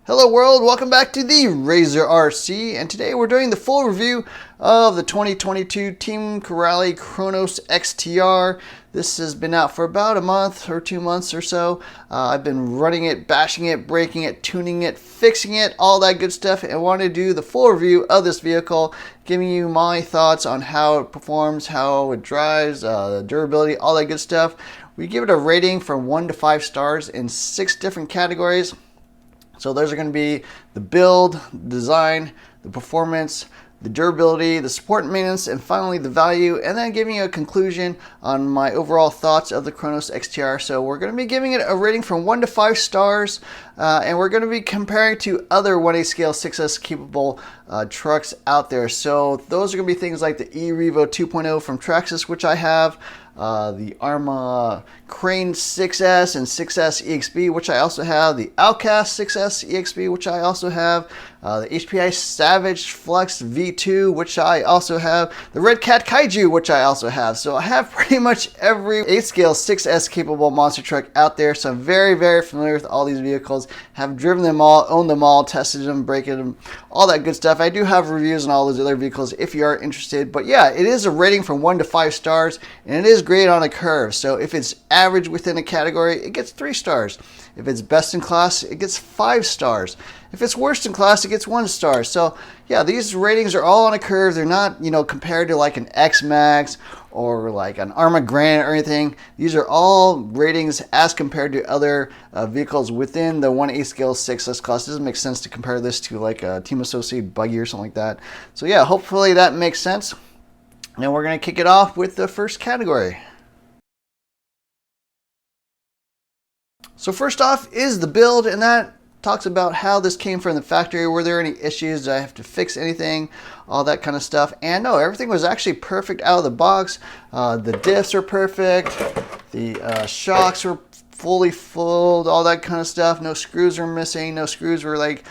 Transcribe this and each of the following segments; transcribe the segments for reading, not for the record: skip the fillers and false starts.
Hello world, welcome back to the Razor RC, and today we're doing the full review of the 2022 Team Corally Kronos XTR. This has been out for about a month or 2 months or so. I've been running it, bashing it, breaking it, tuning it, fixing it, all that good stuff, and I want to do the full review of this vehicle, giving you my thoughts on how it performs, how it drives, the durability, all that good stuff. We give it a rating from 1 to 5 stars in 6 different categories. So those are going to be the build, the design, the performance, the durability, the support and maintenance, and finally the value, and then giving you a conclusion on my overall thoughts of the Kronos XTR. So we're going to be giving it a rating from 1 to 5 stars, and we're going to be comparing to other 1/8 scale 6S capable trucks out there. So those are going to be things like the E-Revo 2.0 from Traxxas, which I have, the Arrma Kraton 6S and 6S EXP, which I also have, the Outcast 6S EXP, which I also have, the HPI Savage Flux V2, which I also have, the Redcat Kaiju, which I also have. So I have pretty much every 8 scale 6S capable monster truck out there, so I'm very, very familiar with all these vehicles, have driven them all, owned them all, tested them, breaking them, all that good stuff. I do have reviews on all those other vehicles if you are interested, but yeah, it is a rating from 1 to 5 stars, and it is great on a curve. So if it's average within a category, it gets 3 stars. If it's best in class, it gets 5 stars. If it's worst in class, it gets 1 star. So yeah, these ratings are all on a curve. They're not, compared to like an X-Max or like an Arrma Granite or anything. These are all ratings as compared to other vehicles within the 1/8 scale 6S class. It doesn't make sense to compare this to like a Team Associated buggy or something like that. So yeah, hopefully that makes sense. And we're going to kick it off with the first category. So first off is the build, and that talks about how this came from the factory. Were there any issues? Did I have to fix anything? All that kind of stuff. And no, everything was actually perfect out of the box. The diffs are perfect. The shocks were fully filled, all that kind of stuff. No screws were missing. No screws were like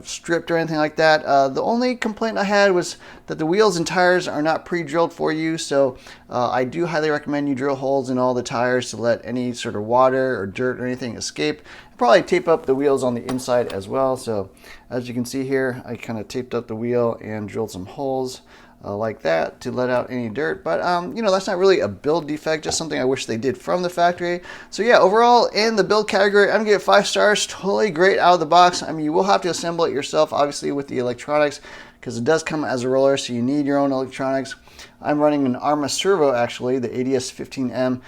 stripped or anything like that. The only complaint I had was that the wheels and tires are not pre-drilled for you, so I do highly recommend you drill holes in all the tires to let any sort of water or dirt or anything escape. Probably tape up the wheels on the inside as well. So as you can see here, I kind of taped up the wheel and drilled some holes like that to let out any dirt, but that's not really a build defect, just something I wish they did from the factory. So yeah, overall in the build category, I'm gonna give it 5 stars. Totally great out of the box. I mean, you will have to assemble it yourself, obviously, with the electronics, because it does come as a roller, so you need your own electronics. I'm running an Arrma servo, actually, the ADS-15M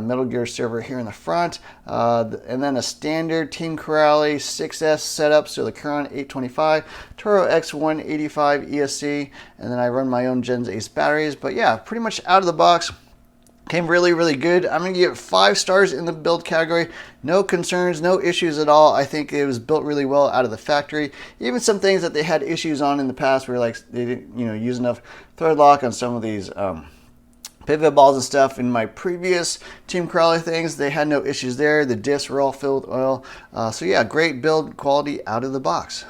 Metal Gear server here in the front, and then a standard Team Corally 6S setup, so the Current 825, Toro X185 ESC, and then I run my own Gens Ace batteries. But yeah, pretty much out of the box. Came really, really good. I'm going to give it 5 stars in the build category. No concerns, no issues at all. I think it was built really well out of the factory. Even some things that they had issues on in the past where like they didn't use enough thread lock on some of these pivot balls and stuff. In my previous Team Corally things, they had no issues there. The discs were all filled with oil. So yeah, great build quality out of the box.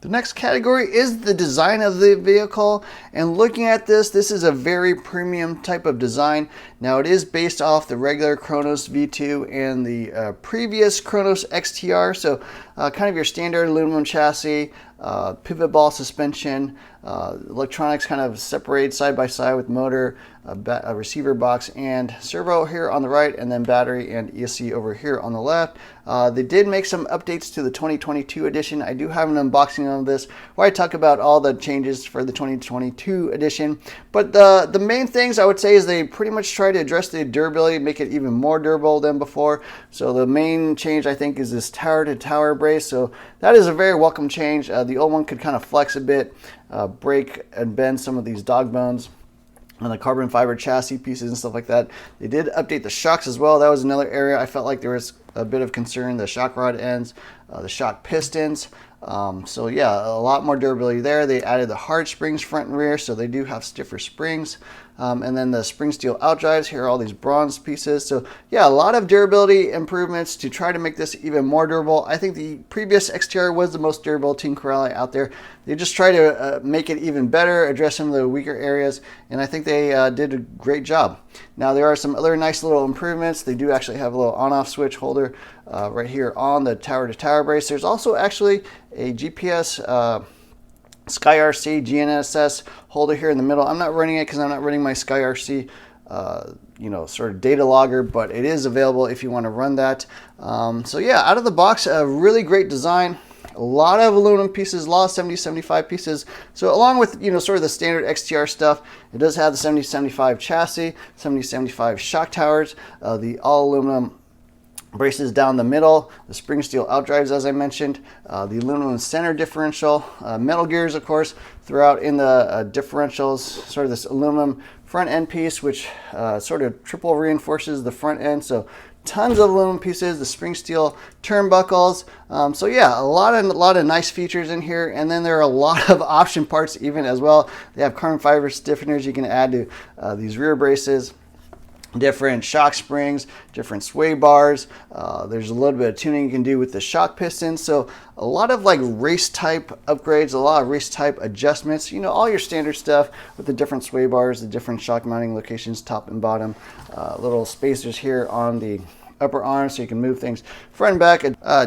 The next category is the design of the vehicle, and looking at this is a very premium type of design. Now it is based off the regular Kronos V2 and the previous Kronos XTR, so kind of your standard aluminum chassis, pivot ball suspension, electronics kind of separated side by side with motor, a receiver box and servo here on the right, and then battery and ESC over here on the left. They did make some updates to the 2022 edition. I do have an unboxing of this where I talk about all the changes for the 2022 edition. But the main things I would say is they pretty much try to address the durability, make it even more durable than before. So the main change I think is this tower to tower brace. So that is a very welcome change. The old one could kind of flex a bit, break and bend some of these dog bones on the carbon fiber chassis pieces and stuff like that. They did update the shocks as well. That was another area I felt like there was a bit of concern. The shock rod ends, the shock pistons. So yeah, a lot more durability there. They added the hard springs front and rear, so they do have stiffer springs. and then the spring steel outdrives. Here are all these bronze pieces. So yeah, a lot of durability improvements to try to make this even more durable. I think the previous XTR was the most durable Team Corally out there. They just try to make it even better, address some of the weaker areas, and I think they did a great job. Now there are some other nice little improvements. They do actually have a little on-off switch holder right here on the tower-to-tower brace. There's also actually a GPS SkyRC GNSS holder here in the middle. I'm not running it because I'm not running my SkyRC sort of data logger, but it is available if you want to run that. So yeah, out of the box, a really great design. A lot of aluminum pieces, a lot of 7075 pieces. So along with, sort of the standard XTR stuff, it does have the 7075 chassis, 7075 shock towers, the all aluminum braces down the middle, the spring steel outdrives, as I mentioned, the aluminum center differential, metal gears, of course, throughout in the differentials, sort of this aluminum front end piece, which sort of triple reinforces the front end. So tons of aluminum pieces, the spring steel turnbuckles. So yeah, a lot of nice features in here. And then there are a lot of option parts even as well. They have carbon fiber stiffeners you can add to these rear braces, different shock springs, different sway bars. There's a little bit of tuning you can do with the shock pistons. So a lot of like race type upgrades, a lot of race type adjustments, all your standard stuff with the different sway bars, the different shock mounting locations, top and bottom, little spacers here on the upper arm so you can move things front and back,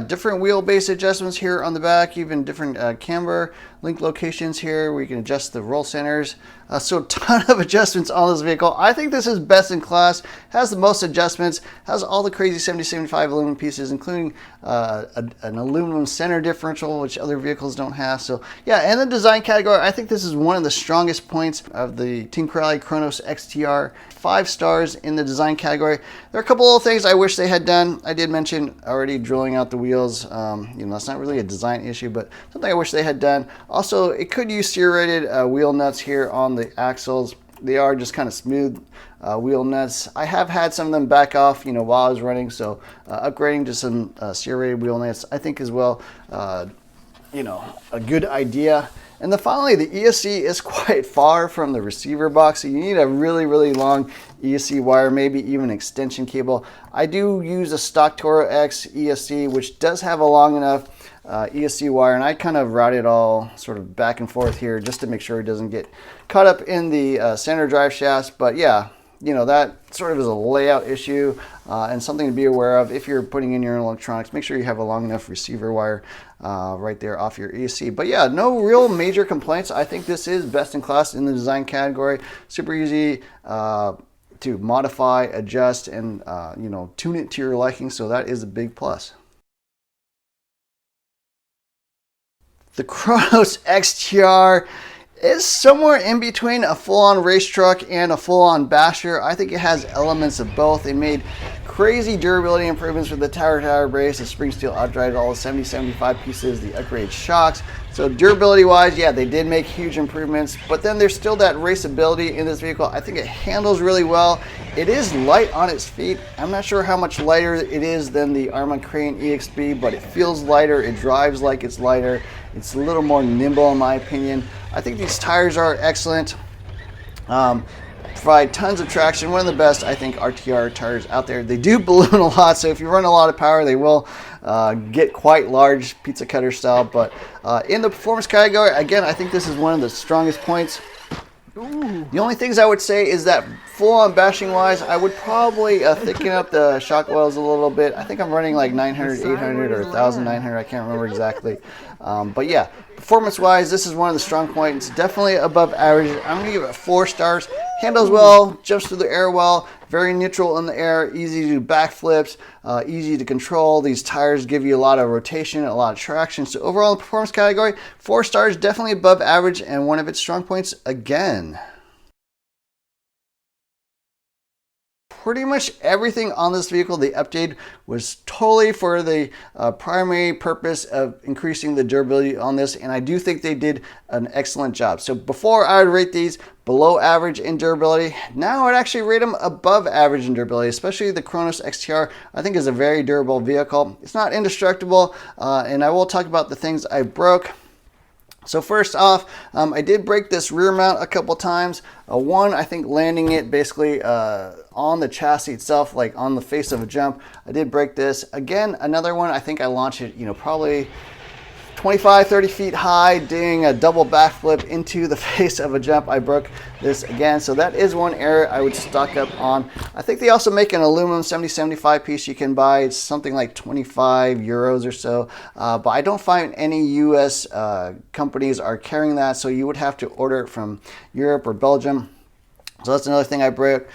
different wheelbase adjustments here on the back, even different camber link locations here where you can adjust the roll centers. So a ton of adjustments on this vehicle. I think this is best in class, has the most adjustments, has all the crazy 7075 aluminum pieces, including an aluminum center differential, which other vehicles don't have. So yeah, in the design category, I think this is one of the strongest points of the Team Corally Kronos XTR. 5 stars in the design category. There are a couple of things I wish they had done. I did mention already drilling out the wheels. That's not really a design issue, but something I wish they had done. Also, it could use serrated wheel nuts here on the axles. They are just kind of smooth wheel nuts. I have had some of them back off, while I was running. So upgrading to some serrated wheel nuts, I think as well, a good idea. And then finally, the ESC is quite far from the receiver box, so you need a really, really long ESC wire, maybe even extension cable. I do use a stock Toro X ESC, which does have a long enough ESC wire, and I kind of route it all sort of back and forth here just to make sure it doesn't get caught up in the center drive shafts. But yeah, that sort of is a layout issue and something to be aware of if you're putting in your own electronics. Make sure you have a long enough receiver wire right there off your ESC. But yeah, no real major complaints. I think this is best in class in the design category. Super easy to modify, adjust, and tune it to your liking. So that is a big plus. The Kronos XTR is somewhere in between a full-on race truck and a full-on basher. I think it has elements of both. They made crazy durability improvements with the tower brace, the spring steel outdrive, all the 7075 pieces, the upgraded shocks. So durability wise, yeah, they did make huge improvements, but then there's still that raceability in this vehicle. I think it handles really well. It is light on its feet. I'm not sure how much lighter it is than the Arrma Kraton EXB, but it feels lighter. It drives like it's lighter. It's a little more nimble in my opinion. I think these tires are excellent. Provide tons of traction. One of the best, I think, RTR tires out there. They do balloon a lot, so if you run a lot of power, they will get quite large, pizza cutter style. But in the performance category, again, I think this is one of the strongest points. Ooh. The only things I would say is that full-on bashing wise, I would probably thicken up the shock oils a little bit. I think I'm running like 900, 800, or 1,900. I can't remember exactly. But yeah, performance wise, this is one of the strong points. Definitely above average. I'm going to give it 4 stars. Handles well, jumps through the air well, very neutral in the air, easy to do backflips, easy to control. These tires give you a lot of rotation, a lot of traction. So overall, in the performance category, 4 stars, definitely above average, and one of its strong points again. Pretty much everything on this vehicle, the update was totally for the primary purpose of increasing the durability on this, and I do think they did an excellent job. So before I would rate these below average in durability, now I'd actually rate them above average in durability, especially the Kronos XTR. I think is a very durable vehicle. It's not indestructible, and I will talk about the things I broke. So first off, I did break this rear mount a couple times. One, I think landing it basically on the chassis itself, like on the face of a jump. I did break this. Again, another one, I think I launched it, probably 25, 30 feet high, doing a double backflip into the face of a jump. I broke this again. So that is one area I would stock up on. I think they also make an aluminum 70-75 piece you can buy. It's something like 25 euros or so. But I don't find any US companies are carrying that. So you would have to order it from Europe or Belgium. So that's another thing I broke.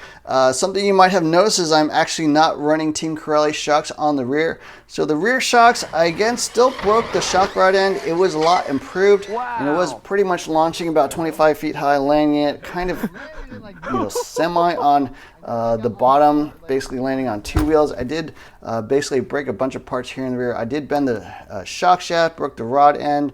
Something you might have noticed is I'm actually not running Team Corally shocks on the rear. So the rear shocks, I again still broke the shock rod end. It was a lot improved. Wow. And it was pretty much launching about 25 feet high, landing it kind of semi on the bottom, basically landing on two wheels. I did basically break a bunch of parts here in the rear. I did bend the shock shaft, broke the rod end,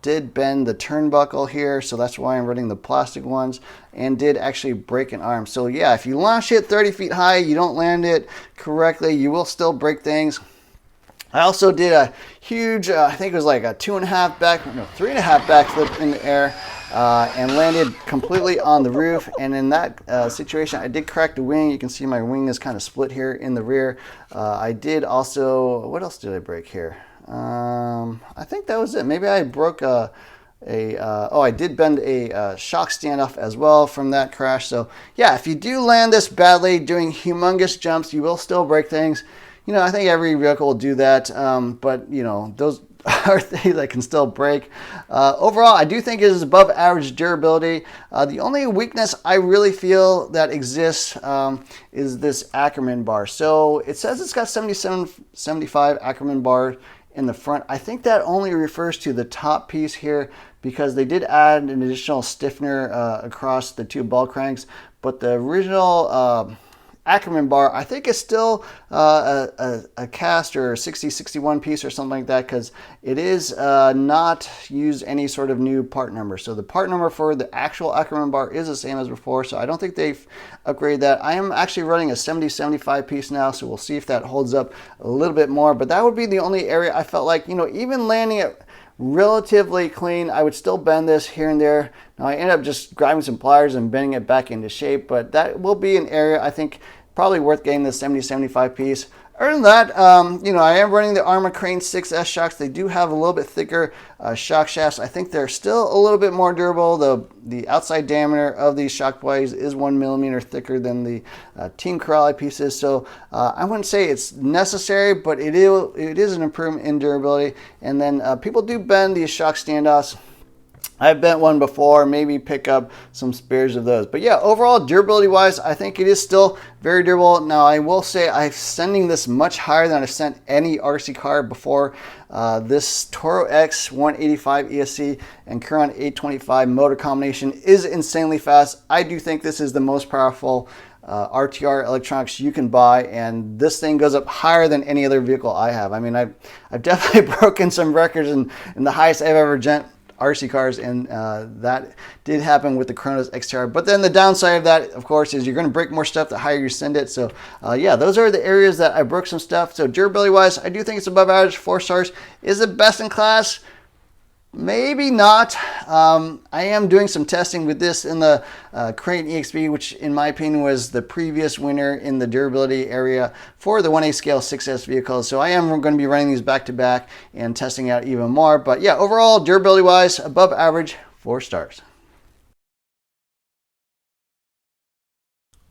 did bend the turnbuckle here, so that's why I'm running the plastic ones, and did actually break an arm. So yeah, if you launch it 30 feet high, you don't land it correctly, you will still break things. I also did a huge, I think it was like a 3.5 backflip in the air. And landed completely on the roof, and in that situation I did crack the wing. You can see my wing is kind of split here in the rear. I did also, what else did I break here? I think that was it. Maybe I broke oh, I did bend a shock standoff as well from that crash. So yeah, if you do land this badly doing humongous jumps, you will still break things. I think every vehicle will do that, but those are things that can still break. Overall, I do think it is above average durability. The only weakness I really feel that exists is this Arrma bar. So it says it's got 77-75 Arrma bar in the front. I think that only refers to the top piece here because they did add an additional stiffener across the two ball cranks, but the original Arrma bar, I think is still a cast or 60-61 piece or something like that, because it is not used any sort of new part number. So the part number for the actual Arrma bar is the same as before, so I don't think they've upgraded that. I am actually running a 70-75 piece now, so we'll see if that holds up a little bit more, but that would be the only area I felt like, even landing it relatively clean, I would still bend this here and there. Now I ended up just grabbing some pliers and bending it back into shape, but that will be an area I think probably worth getting this 70-75 piece. Other than that, I am running the Arrma Kraton 6S shocks. They do have a little bit thicker shock shafts. I think they're still a little bit more durable. The outside diameter of these shock blades is 1 millimeter thicker than the Team Corally pieces. So I wouldn't say it's necessary, but it is an improvement in durability. And then people do bend these shock standoffs. I've bent one before, maybe pick up some spares of those. But yeah, overall, durability wise, I think it is still very durable. Now, I will say I'm sending this much higher than I've sent any RC car before. This Toro X 185 ESC and Chiron 825 motor combination is insanely fast. I do think this is the most powerful RTR electronics you can buy, and this thing goes up higher than any other vehicle I have. I mean, I've definitely broken some records in the highest I've ever RC cars, and that did happen with the Kronos XTR. But then the downside of that, of course, is you're going to break more stuff the higher you send it. So yeah, those are the areas that I broke some stuff. So durability wise, I do think it's above average, 4 stars. Is it best in class? Maybe not. I am doing some testing with this in the Kraton EXP, which in my opinion was the previous winner in the durability area for the 1/8 scale 6S vehicles. So I am going to be running these back to back and testing out even more. But yeah, overall, durability wise, above average, 4 stars.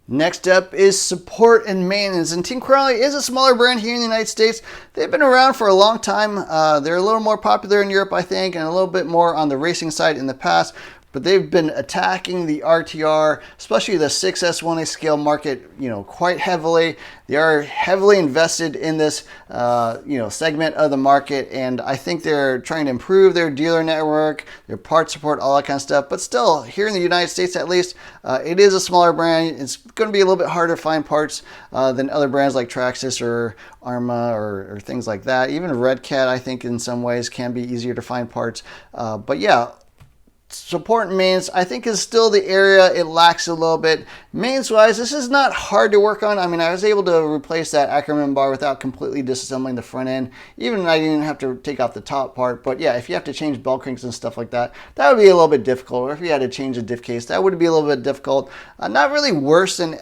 Next up is support and maintenance, and Team Corally is a smaller brand here in the United States. They've been around for a long time. They're a little more popular in Europe, I think, and a little bit more on the racing side in the past. But they've been attacking the RTR, especially the 6S 1/8 scale market, quite heavily. They are heavily invested in this, segment of the market, and I think they're trying to improve their dealer network, their part support, all that kind of stuff. But still, here in the United States at least, it is a smaller brand. It's going to be a little bit harder to find parts than other brands like Traxxas or Arrma or things like that. Even Redcat, I think, in some ways can be easier to find parts. But yeah. support and mains, I think, is still the area it lacks a little bit. Mains wise, this is not hard to work on. I mean, I was able to replace that Ackerman bar without completely disassembling the front end. Even I didn't have to take off the top part. But yeah, if you have to change bell cranks and stuff like that, that would be a little bit difficult. Or if you had to change the diff case, that would be a little bit difficult. Not really worse than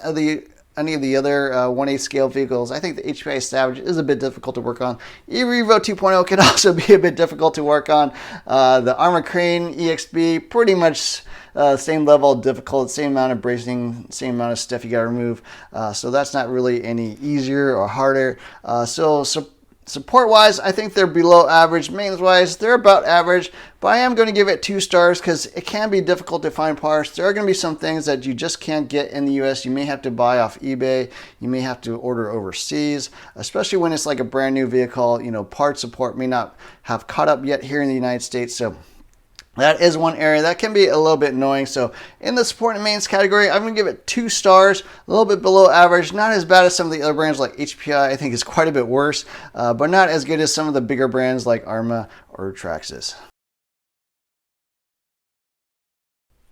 any of the other 1/8 scale vehicles. I think the HPI Savage is a bit difficult to work on. E-Revo 2.0 can also be a bit difficult to work on. The Arrma Kraton EXB, pretty much same level of difficult, same amount of bracing, same amount of stuff you got to remove. So that's not really any easier or harder. So support-wise, I think they're below average. Mains-wise, they're about average, but I am going to give it 2 stars because it can be difficult to find parts. There are going to be some things that you just can't get in the US. You may have to buy off eBay. You may have to order overseas, especially when it's like a brand new vehicle. You know, part support may not have caught up yet here in the United States. So that is one area that can be a little bit annoying. So in the support and mains category, I'm going to give it 2 stars, a little bit below average. Not as bad as some of the other brands like HPI. I think is quite a bit worse, but not as good as some of the bigger brands like Arrma or Traxxas.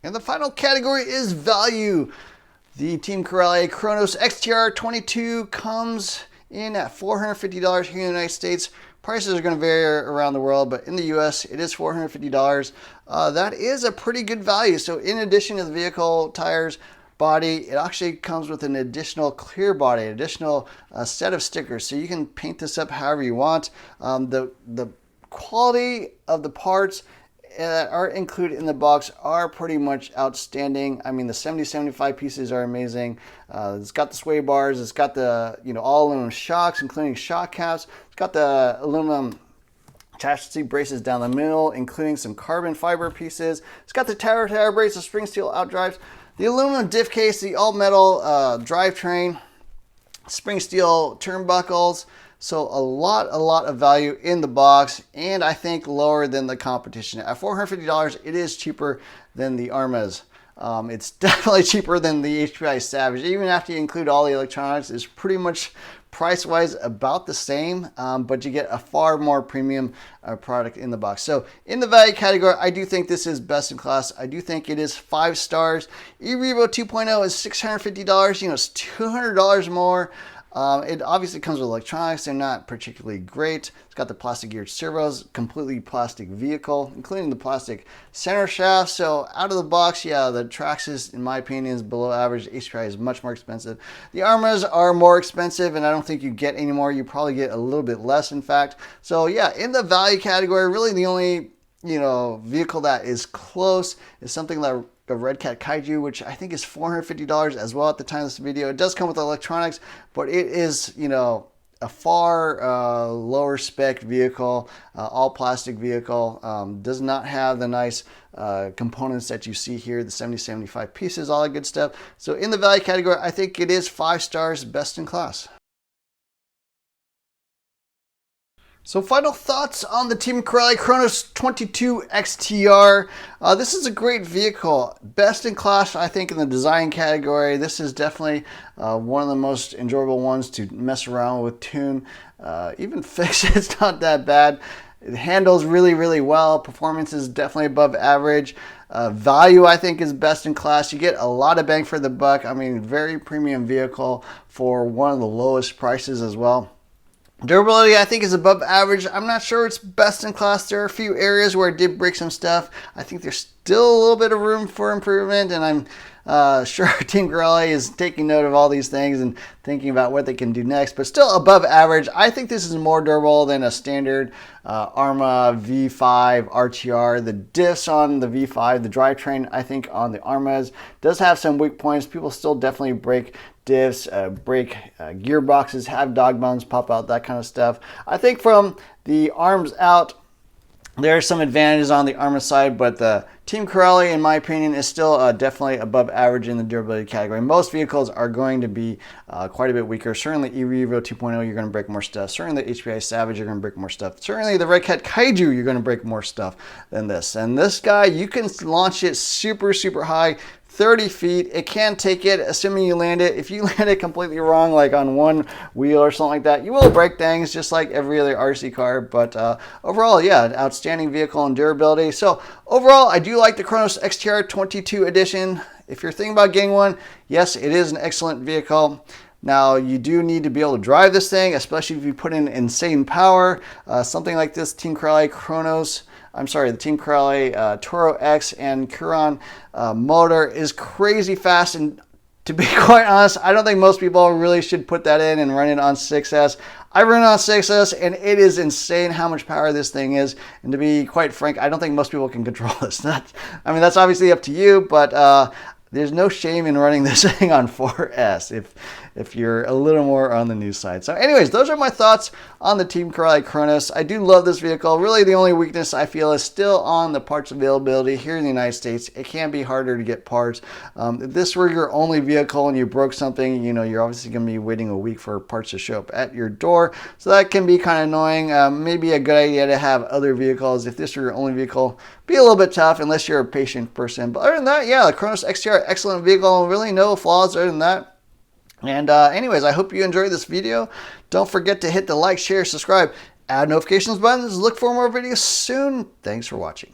And the final category is value. The Team Corally Kronos XTR 22 comes in at $450 here in the United States. Prices are going to vary around the world, but in the US, it is $450. That is a pretty good value. So in addition to the vehicle, tires, body, it actually comes with an additional clear body, additional set of stickers. So you can paint this up however you want. The quality of the parts that are included in the box are pretty much outstanding. I mean, the 70-75 pieces are amazing. It's got the sway bars. It's got the all aluminum shocks, including shock caps. It's got the aluminum chassis braces down the middle, including some carbon fiber pieces. It's got the tower brace, the spring steel outdrives, the aluminum diff case, the all metal drivetrain, spring steel turnbuckles. So a lot of value in the box, and I think lower than the competition. At $450, it is cheaper than the Arrmas. It's definitely cheaper than the HPI Savage. Even after you include all the electronics, it's pretty much price-wise about the same, but you get a far more premium product in the box. So in the value category, I do think this is best in class. I do think it is 5 stars. E-Revo 2.0 is $650. It's $200 more. It obviously comes with electronics. They're not particularly great. It's got the plastic geared servos, completely plastic vehicle, including the plastic center shaft. So out of the box, yeah, the Traxxas, in my opinion, is below average. HPI is much more expensive. The Arrmas are more expensive, and I don't think you get any more. You probably get a little bit less, in fact. So yeah, in the value category, really the only vehicle that is close is something like the Redcat Kaiju, which I think is $450 as well at the time of this video. It does come with electronics, but it is, a far lower spec vehicle, all plastic vehicle. Does not have the nice components that you see here, the 70-75 pieces, all that good stuff. So in the value category, I think it is 5 stars, best in class. So final thoughts on the Team Corally Kronos 22 XTR. This is a great vehicle. Best in class, I think, in the design category. This is definitely one of the most enjoyable ones to mess around with, tune. Even fix it's not that bad. It handles really well. Performance is definitely above average. Value, I think, is best in class. You get a lot of bang for the buck. I mean, very premium vehicle for one of the lowest prices as well. Durability, I think, is above average. I'm not sure it's best in class. There are a few areas where it did break some stuff. I think there's still a little bit of room for improvement, and I'm sure Team Corally is taking note of all these things and thinking about what they can do next, but still above average. I think this is more durable than a standard Arrma V5 RTR. The diffs on the V5, the drivetrain, I think, on the Arrmas does have some weak points. People still definitely break diffs, break gearboxes, have dog bones pop out, that kind of stuff. I think from the arms out, there are some advantages on the Arrma side, but the Team Corally, in my opinion, is still definitely above average in the durability category. Most vehicles are going to be quite a bit weaker. Certainly E-Revo 2.0, you're going to break more stuff. Certainly the HPI Savage, you're going to break more stuff. Certainly the Redcat Kaiju, you're going to break more stuff than this. And this guy, you can launch it super high, 30 feet. It can take it, assuming you land it. If you land it completely wrong, like on one wheel or something like that, you will break things just like every other RC car. But overall, yeah, outstanding vehicle and durability. So overall, I do like the Kronos XTR 22 edition. If you're thinking about getting one, yes, it is an excellent vehicle. Now, you do need to be able to drive this thing, especially if you put in insane power. Something like this Team Corally the Team Corally Toro X and Kraton motor is crazy fast, and to be quite honest, I don't think most people really should put that in and run it on 6S. I run it on 6S, and it is insane how much power this thing is, and to be quite frank, I don't think most people can control this. That's obviously up to you, but there's no shame in running this thing on 4S if you're a little more on the new side. So anyways, those are my thoughts on the Team Corally Kronos. I do love this vehicle. Really, the only weakness I feel is still on the parts availability here in the United States. It can be harder to get parts. If this were your only vehicle and you broke something, you're obviously going to be waiting a week for parts to show up at your door. So that can be kind of annoying. Maybe a good idea to have other vehicles. If this were your only vehicle, be a little bit tough unless you're a patient person. But other than that, yeah, the Kronos XTR, excellent vehicle. Really no flaws other than that. And anyways, I hope you enjoyed this video. Don't forget to hit the like, share, subscribe, add notifications buttons. Look for more videos soon. Thanks for watching.